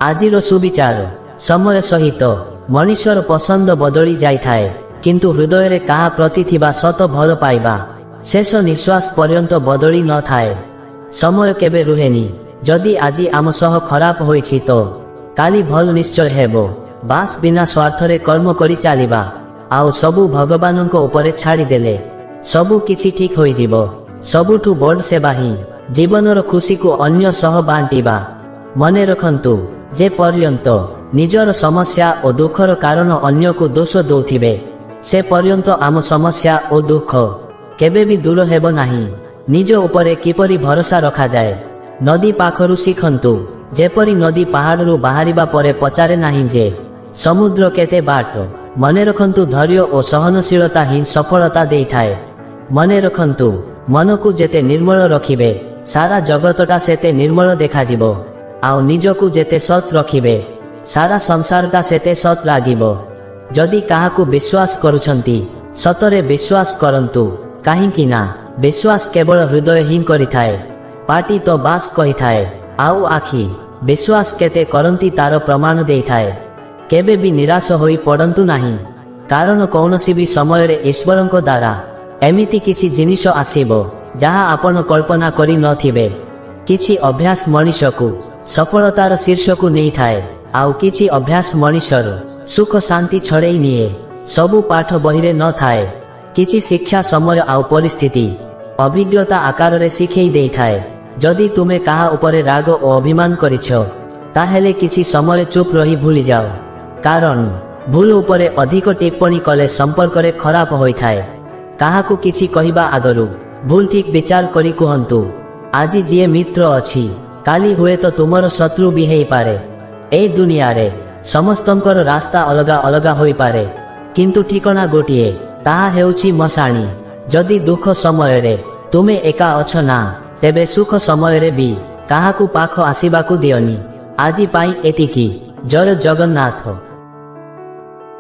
आजिर सुविचार समय सहित मनुष्यर पसंद बदली जाए किंतु हृदय रे कहा प्रति थिबा सत भल पाइबा शेष निश्वास पर्यंत बदली न थाए। समय केबे रुहेनी। जदि आजी आम सह खराब होइछि तो काली भल निश्चय हेबो। बास बिना स्वार्थ रे कर्म करी चालिबा आउ सबु भगवान को ऊपर छाड़ी देले सबु किछि ठीक होई जिवो। सबुठु बड़ सेवा ही जीवनर खुशी को अन्य सह बांटिबा। मने रखंतु जे पर्यंत निजर समस्या और दुखर कारण अन्य को दोष दौथिबे से पर्यंत आम समस्या और दुख केबे भी दूर हेबो नाही। निज उपरे किपरि भरोसा रखा जाए। नदी पाखरु शिखंतु जेपरि नदी पहाड़रु बाहरिबा परे पचारे नाही जे समुद्र केते बाट। मने रखंतु धैर्य और सहनशीलता ही सफलता देई थाए। मने रखंतु मन को जेते निर्मल रखिबे सारा जगतटा सेते निर्मल देखा जिवो। आउ निजकु जेते सत रखिबे सारा संसारटा सेते सत लागिबो। जदि काहाकु विश्वास करुछंती सतरे विश्वास करंतु काहींकि ना विश्वास केवल हृदय ही करिथाए। पाटी तो बास कही थाए आउ आखि विश्वास केते करंती तार प्रमाण देई थाए। केबे भी निराश होई पड़ंतु नाही कारण कौनसी भी समय रे ईश्वरंको द्वारा एमिति किछि जिनिष आसीबो जहा आपण कल्पना करि नथिबे। किछि अभ्यास मनुष्यकु सफलतार शीर्षकु नहीं थाए आउ किछि अभ्यास मनुष्यर सुख शांति छड़ेई निए। सबु पाठ बहिरे न थाए। किछि शिक्षा समय आउ परिस्थिति अभिज्ञता आकार रे शिखेई देई थाए। जदि तुमे काहा उपरे राग और अभिमान करिछो ताहेले किछि समय चुप रही भूली जाओ कारण भूल उपरे अधिक टिप्पणी कले संपर्क रे खराब होई थाए। काहाकु किछि कहिबा आगरु भूल ठीक विचार करी कुहंतु। आजी जिए मित्र अछि काली हुए तो तुमर शत्रु भी हेई पारे। ए दुनिया रे समस्तंकर रास्ता अलगा अलगा होई पारे किंतु ठिकना गोटिए ताहा हेउछि मसाणी। जदि दुख समय रे तुमे एका अछ ना तेबे सुख समय रे भी काहाकु पाख आसीबाकु दियोनी। आजी पाई एतिकी। जय जगन्नाथ।